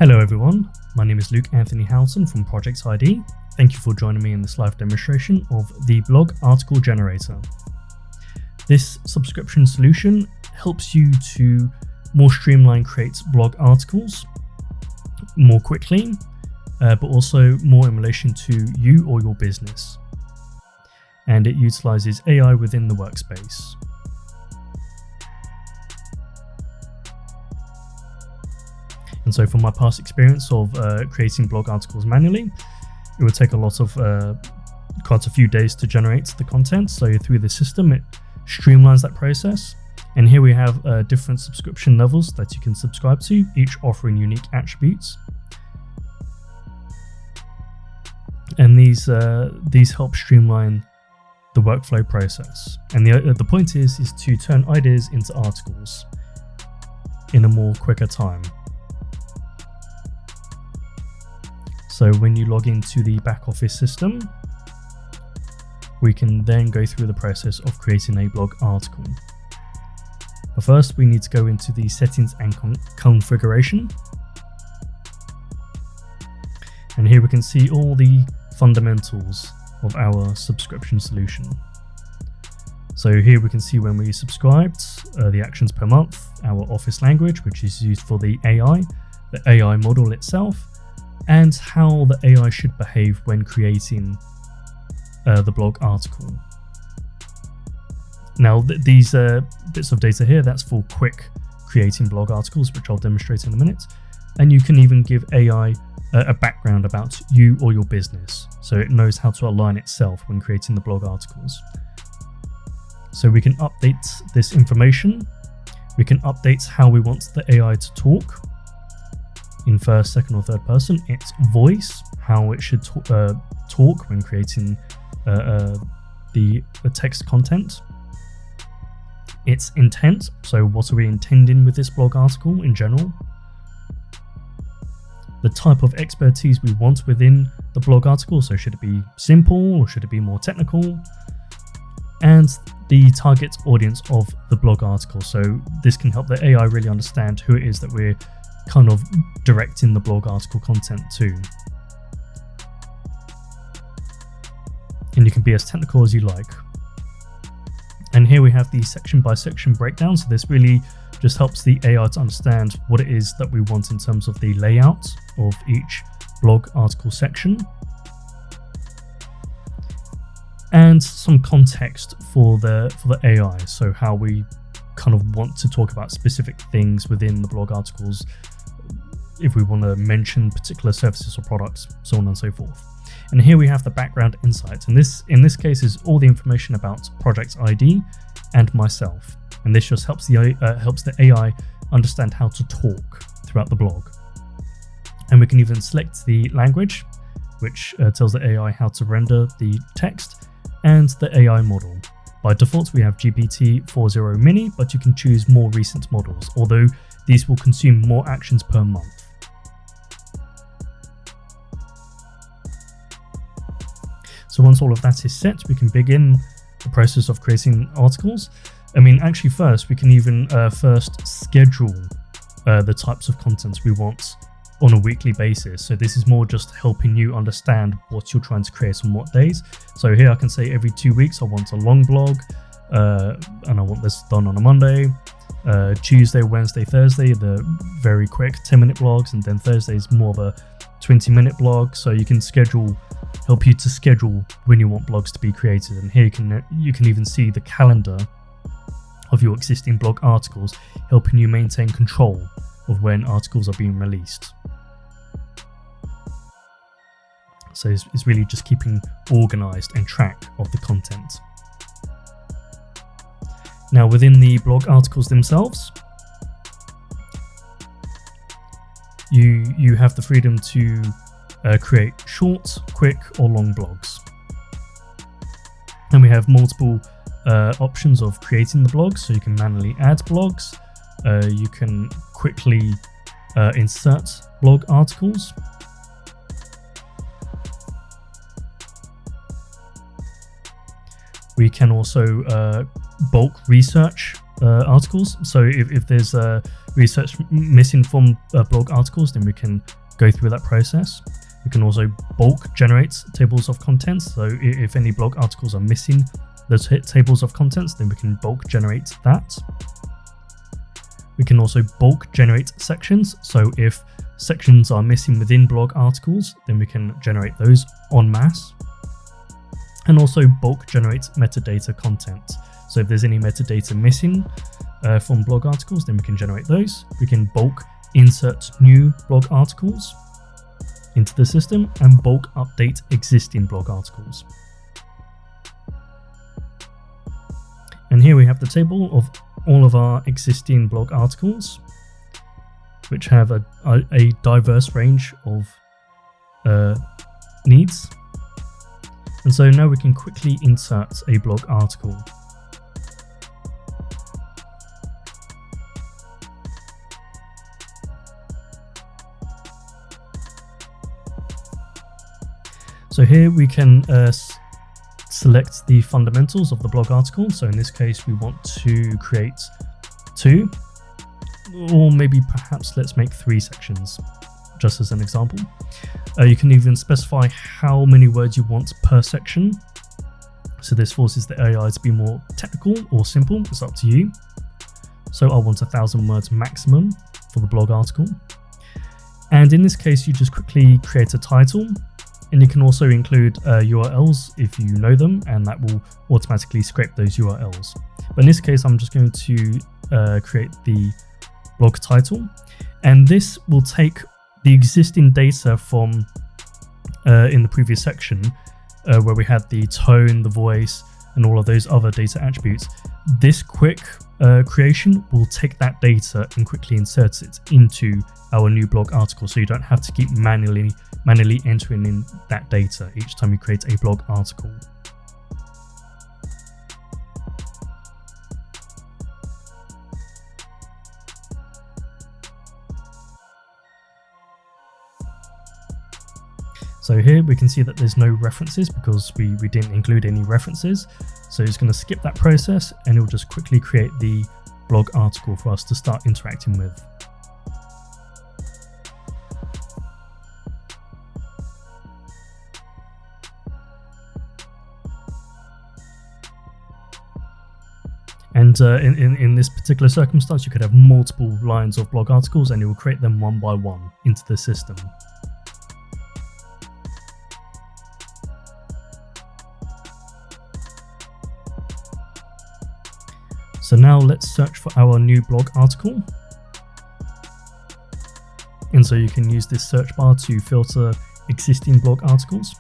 Hello everyone, my name is Luke Anthony Houghton from Project ID. Thank you for joining me in this live demonstration of the blog article generator. This subscription solution helps you to more streamline create blog articles more quickly, but also more in relation to you or your business. And it utilizes AI within the workspace. And so from my past experience of creating blog articles manually, it would take quite a few days to generate the content. So through the system, it streamlines that process. And here we have different subscription levels that you can subscribe to, each offering unique attributes. And these help streamline the workflow process. And the point is to turn ideas into articles in a more quicker time. So when you log into the back office system, we can then go through the process of creating a blog article. But first, we need to go into the settings and configuration. And here we can see all the fundamentals of our subscription solution. So here we can see when we subscribed, the actions per month, our office language, which is used for the AI model itself, and how the AI should behave when creating the blog article. Now these bits of data here, that's for quick creating blog articles, which I'll demonstrate in a minute. And you can even give AI a background about you or your business, so it knows how to align itself when creating the blog articles. So we can update this information. We can update how we want the AI to talk, in first, second, or third person, its voice, how it should talk when creating the text content, its intent, so what are we intending with this blog article in general, the type of expertise we want within the blog article, so should it be simple or should it be more technical, and the target audience of the blog article. So this can help the AI really understand who it is that we're kind of directing the blog article content to. And you can be as technical as you like. And here we have the section by section breakdown. So this really just helps the AI to understand what it is that we want in terms of the layout of each blog article section. And some context for the AI. So how we kind of want to talk about specific things within the blog articles, if we want to mention particular services or products, so on and so forth. And here we have the background insights, and this in this case is all the information about Project ID and myself. And this just helps the AI understand how to talk throughout the blog. And we can even select the language, which tells the AI how to render the text, and the AI model. By default, we have GPT-4o Mini, but you can choose more recent models, although these will consume more actions per month. So once all of that is set, we can begin the process of creating articles. Actually first, we can even first schedule the types of content we want on a weekly basis. So this is more just helping you understand what you're trying to create on what days. So here I can say every 2 weeks I want a long blog, and I want this done on a Monday. Tuesday, Wednesday, Thursday, the very quick 10-minute blogs, and then Thursday is more of a 20-minute blog. So you can help you to schedule when you want blogs to be created. And here you can even see the calendar of your existing blog articles, helping you maintain control of when articles are being released. So it's really just keeping organized and track of the content. Now within the blog articles themselves, you have the freedom to create short, quick, or long blogs. And we have multiple options of creating the blogs, so you can manually add blogs, you can quickly insert blog articles, we can also bulk research articles. So if there's research missing from blog articles, then we can go through that process. We can also bulk generate tables of contents. So if any blog articles are missing those tables of contents, then we can bulk generate that. We can also bulk generate sections. So if sections are missing within blog articles, then we can generate those en masse. And also bulk generate metadata content. So if there's any metadata missing from blog articles, then we can generate those. We can bulk insert new blog articles into the system and bulk update existing blog articles. And here we have the table of all of our existing blog articles, which have a diverse range of needs. And so now we can quickly insert a blog article. So here we can select the fundamentals of the blog article. So in this case, we want to create 2, or maybe perhaps let's make 3 sections, just as an example. You can even specify how many words you want per section. So this forces the AI to be more technical or simple. It's up to you. So I want 1,000 words maximum for the blog article. And in this case, you just quickly create a title. And you can also include URLs if you know them, and that will automatically scrape those URLs. But in this case, I'm just going to create the blog title, and this will take the existing data from in the previous section where we had the tone, the voice, and all of those other data attributes. This quick creation will take that data and quickly insert it into our new blog article, so you don't have to keep manually entering in that data each time you create a blog article. So here we can see that there's no references because we didn't include any references. So it's going to skip that process and it will just quickly create the blog article for us to start interacting with. And in this particular circumstance, you could have multiple lines of blog articles and it will create them one by one into the system. So now let's search for our new blog article. And so you can use this search bar to filter existing blog articles.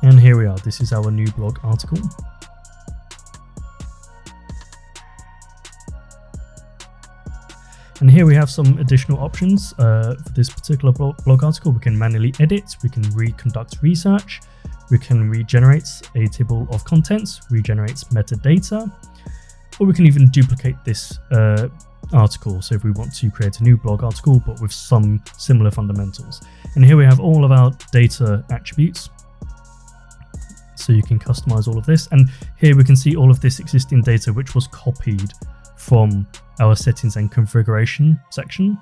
And here we are, this is our new blog article. And here we have some additional options for this particular blog article. We can manually edit, we can reconduct research, we can regenerate a table of contents, regenerate metadata, or we can even duplicate this article. So if we want to create a new blog article, but with some similar fundamentals. And here we have all of our data attributes. So you can customize all of this. And here we can see all of this existing data, which was copied from our settings and configuration section,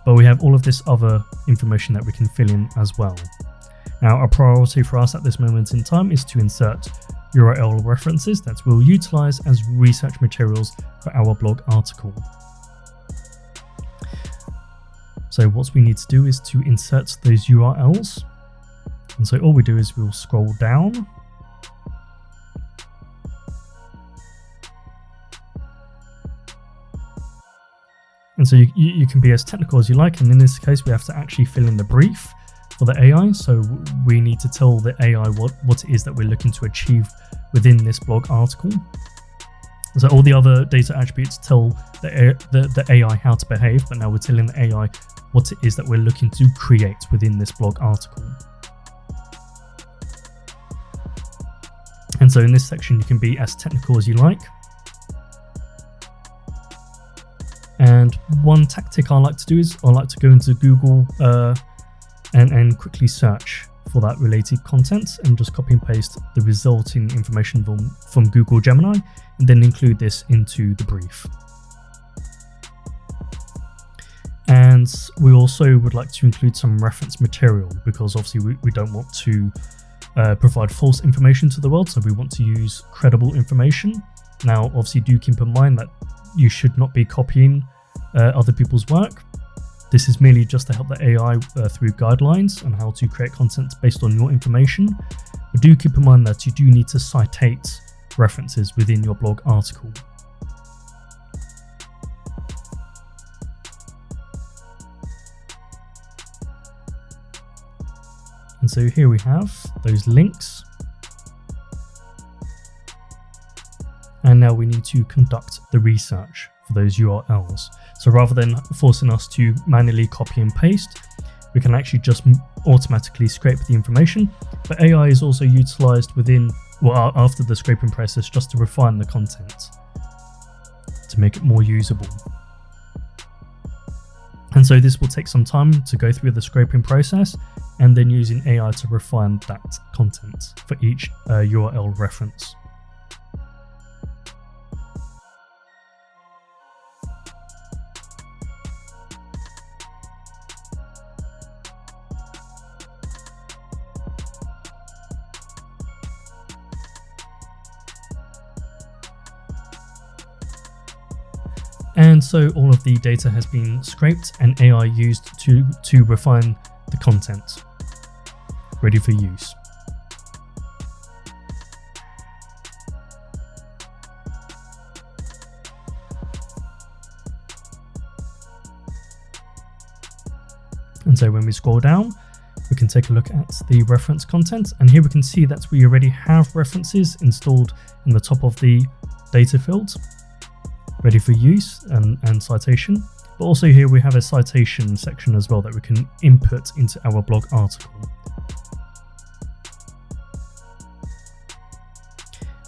but we have all of this other information that we can fill in as well. Now, our priority for us at this moment in time is to insert URL references that we'll utilize as research materials for our blog article. So what we need to do is to insert those URLs. And so all we do is we'll scroll down. And so you can be as technical as you like, and in this case we have to actually fill in the brief for the AI. So we need to tell the AI what it is that we're looking to achieve within this blog article. So all the other data attributes tell the AI how to behave, but now we're telling the AI what it is that we're looking to create within this blog article. And so in this section you can be as technical as you like. And one tactic I like to do is I like to go into Google and quickly search for that related content and just copy and paste the resulting information from Google Gemini and then include this into the brief. And we also would like to include some reference material, because obviously we don't want to provide false information to the world, so we want to use credible information. Now, obviously, do keep in mind that you should not be copying other people's work. This is merely just to help the AI through guidelines on how to create content based on your information. But do keep in mind that you do need to citate references within your blog article. And so here we have those links. And now we need to conduct the research for those URLs. So rather than forcing us to manually copy and paste, we can actually just automatically scrape the information. But AI is also utilized after the scraping process, just to refine the content, to make it more usable. And so this will take some time to go through the scraping process, and then using AI to refine that content for each URL reference. And so all of the data has been scraped and AI used to refine the content, ready for use. And so when we scroll down, we can take a look at the reference content, and here we can see that we already have references installed in the top of the data field, ready for use and citation. But also here we have a citation section as well that we can input into our blog article.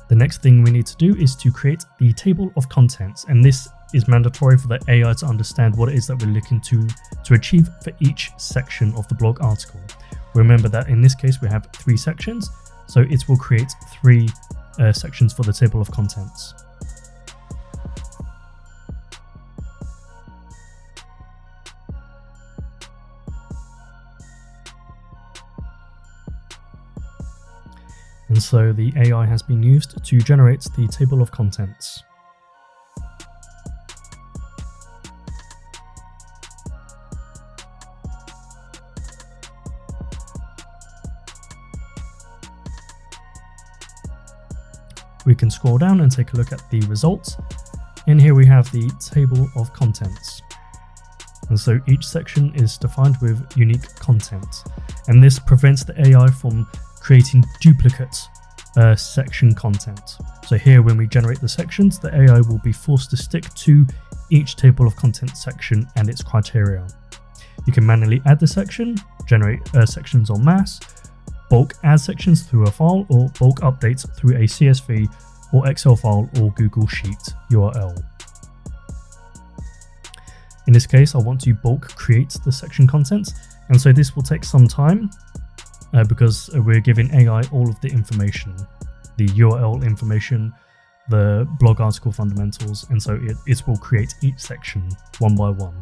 The next thing we need to do is to create the table of contents, and this is mandatory for the AI to understand what it is that we're looking to achieve for each section of the blog article. Remember that in this case we have 3 sections, so it will create 3 sections for the table of contents. And so the AI has been used to generate the table of contents. We can scroll down and take a look at the results. And here we have the table of contents. And so each section is defined with unique content. And this prevents the AI from creating duplicate section content. So here, when we generate the sections, the AI will be forced to stick to each table of content section and its criteria. You can manually add the section, generate sections en masse, bulk add sections through a file, or bulk updates through a CSV or Excel file or Google Sheet URL. In this case, I want to bulk create the section content, and so this will take some time because we're giving AI all of the information, the URL information, the blog article fundamentals, and so it will create each section one by one.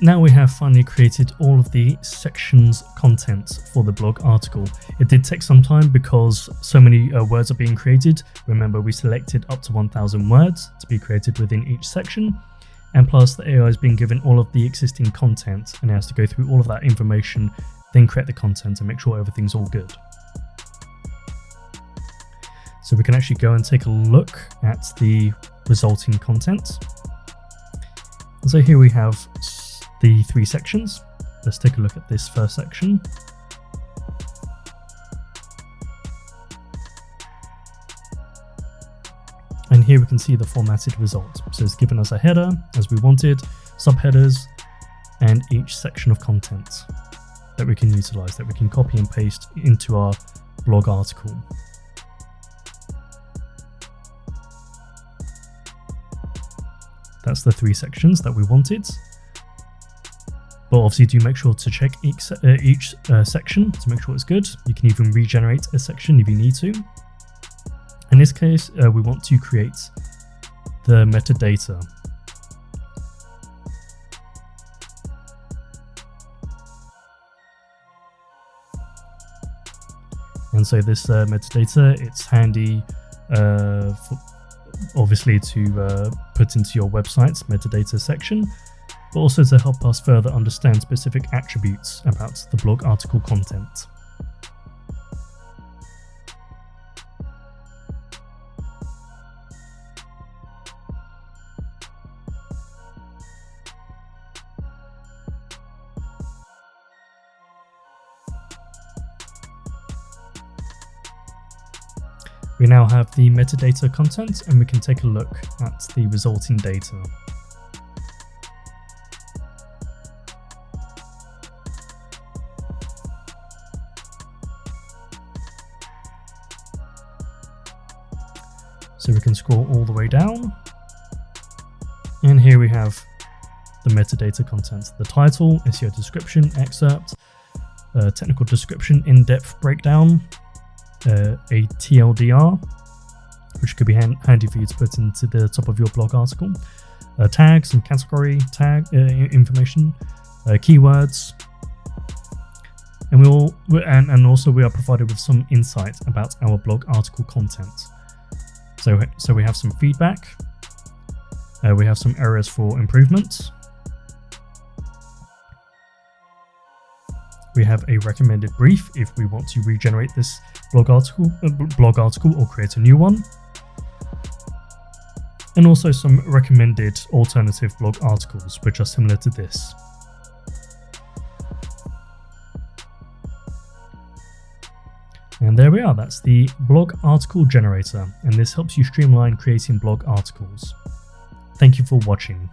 Now we have finally created all of the sections content for the blog article. It did take some time because so many words are being created. Remember, we selected up to 1,000 words to be created within each section. And plus the AI has been given all of the existing content and it has to go through all of that information, then create the content and make sure everything's all good. So we can actually go and take a look at the resulting content. And so here we have the 3 sections. Let's take a look at this first section. And here we can see the formatted result. So it's given us a header as we wanted, subheaders, and each section of content that we can utilize, that we can copy and paste into our blog article. That's the 3 sections that we wanted. But obviously do make sure to check each section to make sure it's good. You can even regenerate a section if you need to. In this case, we want to create the metadata. And so this metadata, it's handy obviously to put into your website's metadata section, but also to help us further understand specific attributes about the blog article content. We now have the metadata content, and we can take a look at the resulting data. So we can scroll all the way down, and here we have the metadata content: the title, SEO description, excerpt, technical description, in-depth breakdown, a TLDR, which could be handy for you to put into the top of your blog article, tags and category tag information, keywords, and also we are provided with some insight about our blog article content. So we have some feedback, we have some areas for improvement. We have a recommended brief if we want to regenerate this blog article or create a new one. And also some recommended alternative blog articles which are similar to this. And there we are, that's the blog article generator, and this helps you streamline creating blog articles. Thank you for watching.